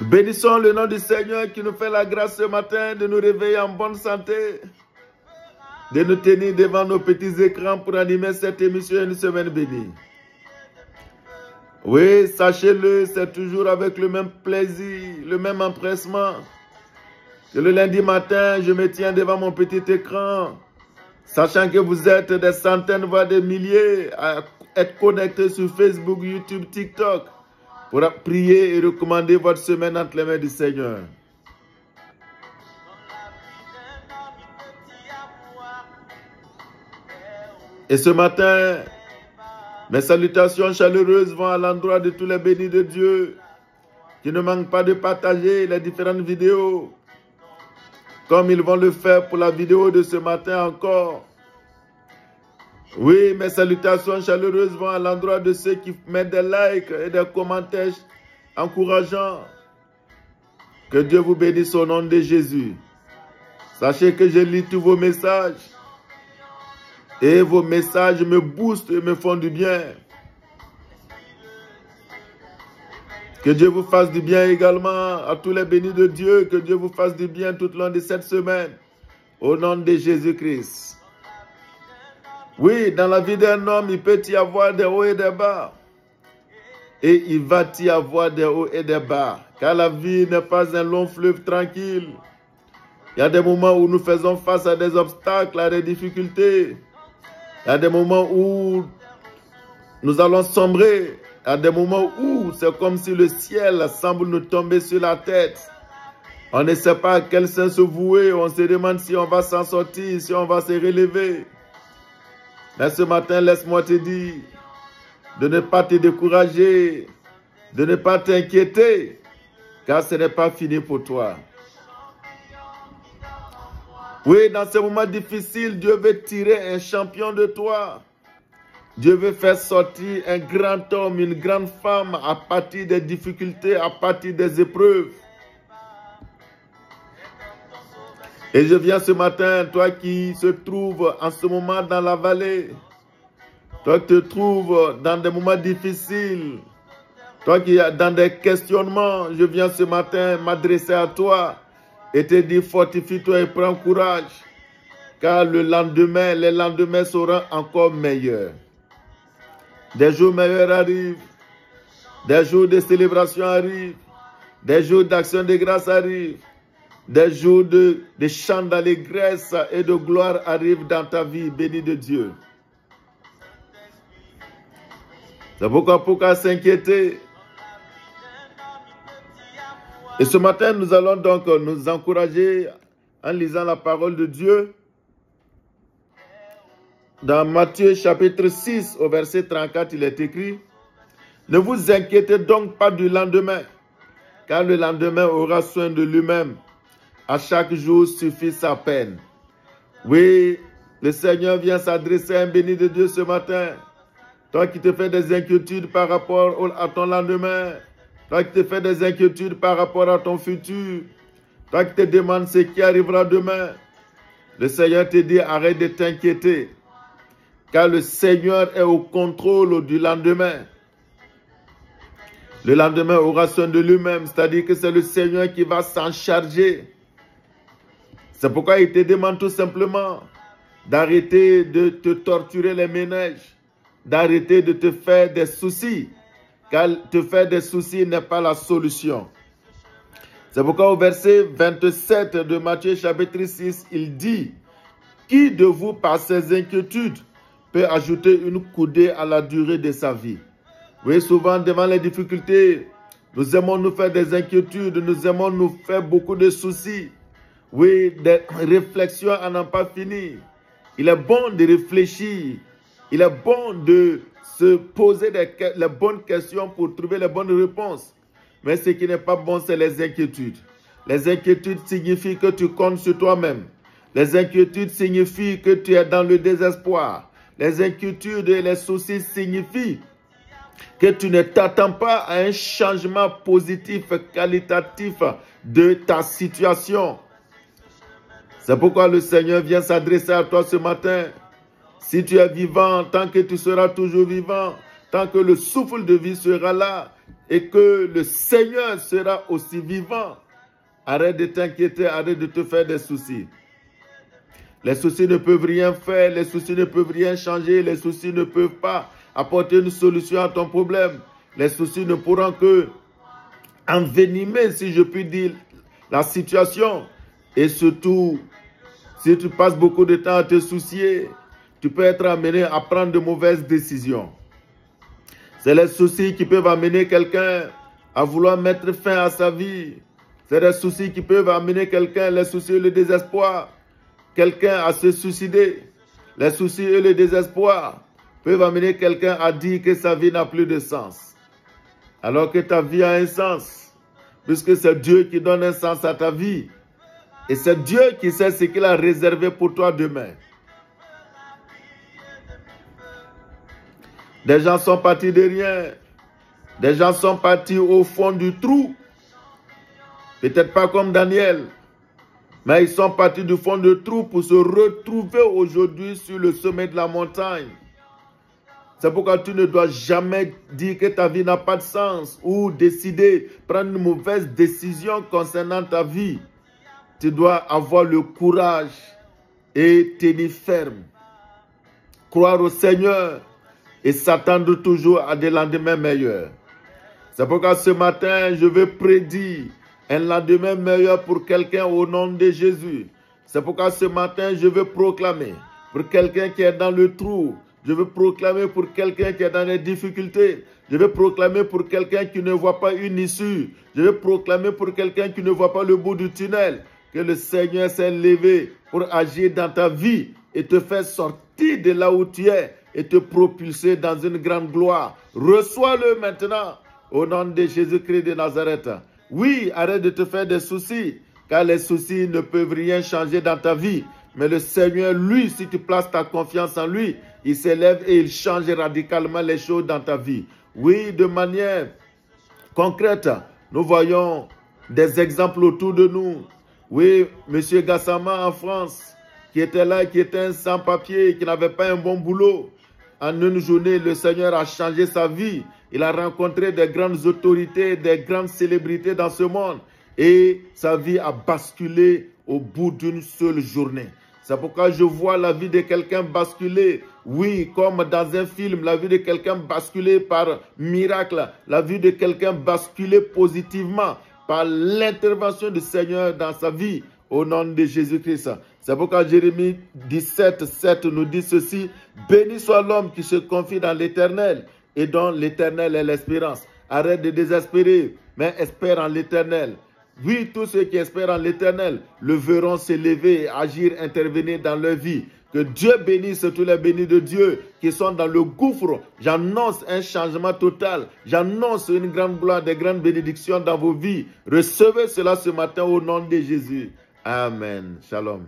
Bénissons le nom du Seigneur qui nous fait la grâce ce matin de nous réveiller en bonne santé, de nous tenir devant nos petits écrans pour animer cette émission une semaine bénie. Oui, sachez-le, c'est toujours avec le même plaisir, le même empressement que le lundi matin, je me tiens devant mon petit écran, sachant que vous êtes des centaines, voire des milliers à être connectés sur Facebook, YouTube, TikTok, pour prier et recommander votre semaine entre les mains du Seigneur. Et ce matin, mes salutations chaleureuses vont à l'endroit de tous les bénis de Dieu qui ne manquent pas de partager les différentes vidéos, comme ils vont le faire pour la vidéo de ce matin encore. Oui, mes salutations chaleureuses vont à l'endroit de ceux qui mettent des likes et des commentaires encourageants. Que Dieu vous bénisse au nom de Jésus. Sachez que je lis tous vos messages. Et vos messages me boostent et me font du bien. Que Dieu vous fasse du bien également à tous les bénis de Dieu. Que Dieu vous fasse du bien tout au long de cette semaine. Au nom de Jésus-Christ. Oui, dans la vie d'un homme, il peut y avoir des hauts et des bas. Et il va y avoir des hauts et des bas. Car la vie n'est pas un long fleuve tranquille. Il y a des moments où nous faisons face à des obstacles, à des difficultés. Il y a des moments où nous allons sombrer. Il y a des moments où c'est comme si le ciel semble nous tomber sur la tête. On ne sait pas à quel sens se vouer. On se demande si on va s'en sortir, si on va se relever. Mais ce matin, laisse-moi te dire de ne pas te décourager, de ne pas t'inquiéter, car ce n'est pas fini pour toi. Oui, dans ces moments difficiles, Dieu veut tirer un champion de toi. Dieu veut faire sortir un grand homme, une grande femme à partir des difficultés, à partir des épreuves. Et je viens ce matin, toi qui se trouves en ce moment dans la vallée, toi qui te trouves dans des moments difficiles, toi qui es dans des questionnements, je viens ce matin m'adresser à toi et te dire fortifie-toi et prends courage, car le lendemain, les lendemains seront encore meilleurs. Des jours meilleurs arrivent, des jours de célébration arrivent, des jours d'action de grâce arrivent. Des jours de chants d'allégresse et de gloire arrivent dans ta vie, béni de Dieu. C'est pourquoi s'inquiéter. Et ce matin, nous allons donc nous encourager en lisant la parole de Dieu. Dans Matthieu chapitre 6, au verset 34, il est écrit « Ne vous inquiétez donc pas du lendemain, car le lendemain aura soin de lui-même. À chaque jour suffit sa peine. » Oui, le Seigneur vient s'adresser à un béni de Dieu ce matin. Toi qui te fais des inquiétudes par rapport à ton lendemain. Toi qui te fais des inquiétudes par rapport à ton futur. Toi qui te demandes ce qui arrivera demain. Le Seigneur te dit arrête de t'inquiéter. Car le Seigneur est au contrôle du lendemain. Le lendemain aura soin de lui-même. C'est-à-dire que c'est le Seigneur qui va s'en charger. C'est pourquoi il te demande tout simplement d'arrêter de te torturer les méninges, d'arrêter de te faire des soucis, car te faire des soucis n'est pas la solution. C'est pourquoi au verset 27 de Matthieu chapitre 6, il dit « Qui de vous par ses inquiétudes peut ajouter une coudée à la durée de sa vie ?» Oui, souvent devant les difficultés, nous aimons nous faire des inquiétudes, nous aimons nous faire beaucoup de soucis. Oui, des réflexions à n'en pas finir. Il est bon de réfléchir. Il est bon de se poser les bonnes questions pour trouver les bonnes réponses. Mais ce qui n'est pas bon, c'est les inquiétudes. Les inquiétudes signifient que tu comptes sur toi-même. Les inquiétudes signifient que tu es dans le désespoir. Les inquiétudes et les soucis signifient que tu ne t'attends pas à un changement positif, qualitatif de ta situation. C'est pourquoi le Seigneur vient s'adresser à toi ce matin. Si tu es vivant, tant que tu seras toujours vivant, tant que le souffle de vie sera là et que le Seigneur sera aussi vivant, arrête de t'inquiéter, arrête de te faire des soucis. Les soucis ne peuvent rien faire, les soucis ne peuvent rien changer, les soucis ne peuvent pas apporter une solution à ton problème. Les soucis ne pourront que envenimer, si je puis dire, la situation. Et surtout, si tu passes beaucoup de temps à te soucier, tu peux être amené à prendre de mauvaises décisions. C'est les soucis qui peuvent amener quelqu'un à vouloir mettre fin à sa vie. C'est les soucis qui peuvent amener quelqu'un, les soucis et le désespoir, quelqu'un à se suicider. Les soucis et le désespoir peuvent amener quelqu'un à dire que sa vie n'a plus de sens. Alors que ta vie a un sens, puisque c'est Dieu qui donne un sens à ta vie. Et c'est Dieu qui sait ce qu'il a réservé pour toi demain. Des gens sont partis de rien. Des gens sont partis au fond du trou. Peut-être pas comme Daniel, mais ils sont partis du fond du trou pour se retrouver aujourd'hui sur le sommet de la montagne. C'est pourquoi tu ne dois jamais dire que ta vie n'a pas de sens ou décider, prendre une mauvaise décision concernant ta vie. Tu dois avoir le courage et tenir ferme. Croire au Seigneur et s'attendre toujours à des lendemains meilleurs. C'est pourquoi ce matin, je veux prédire un lendemain meilleur pour quelqu'un au nom de Jésus. C'est pourquoi ce matin, je veux proclamer pour quelqu'un qui est dans le trou. Je veux proclamer pour quelqu'un qui est dans les difficultés. Je veux proclamer pour quelqu'un qui ne voit pas une issue. Je veux proclamer pour quelqu'un qui ne voit pas le bout du tunnel. Que le Seigneur s'est levé pour agir dans ta vie et te faire sortir de là où tu es et te propulser dans une grande gloire. Reçois-le maintenant au nom de Jésus-Christ de Nazareth. Oui, arrête de te faire des soucis, car les soucis ne peuvent rien changer dans ta vie. Mais le Seigneur, lui, si tu places ta confiance en lui, il s'élève et il change radicalement les choses dans ta vie. Oui, de manière concrète, nous voyons des exemples autour de nous. Oui, M. Gassama en France, qui était là, qui était un sans-papier, qui n'avait pas un bon boulot. En une journée, le Seigneur a changé sa vie. Il a rencontré des grandes autorités, des grandes célébrités dans ce monde. Et sa vie a basculé au bout d'une seule journée. C'est pourquoi je vois la vie de quelqu'un basculer, oui, comme dans un film, la vie de quelqu'un basculer par miracle, la vie de quelqu'un basculer positivement par l'intervention du Seigneur dans sa vie, au nom de Jésus-Christ. C'est pourquoi Jérémie 17, 7 nous dit ceci: béni soit l'homme qui se confie dans l'Éternel et dont l'Éternel est l'espérance. Arrête de désespérer, mais espère en l'Éternel. Oui, tous ceux qui espèrent en l'Éternel le verront s'élever et agir, intervenir dans leur vie. Que Dieu bénisse tous les bénis de Dieu qui sont dans le gouffre. J'annonce un changement total. J'annonce une grande gloire, des grandes bénédictions dans vos vies. Recevez cela ce matin au nom de Jésus. Amen. Shalom.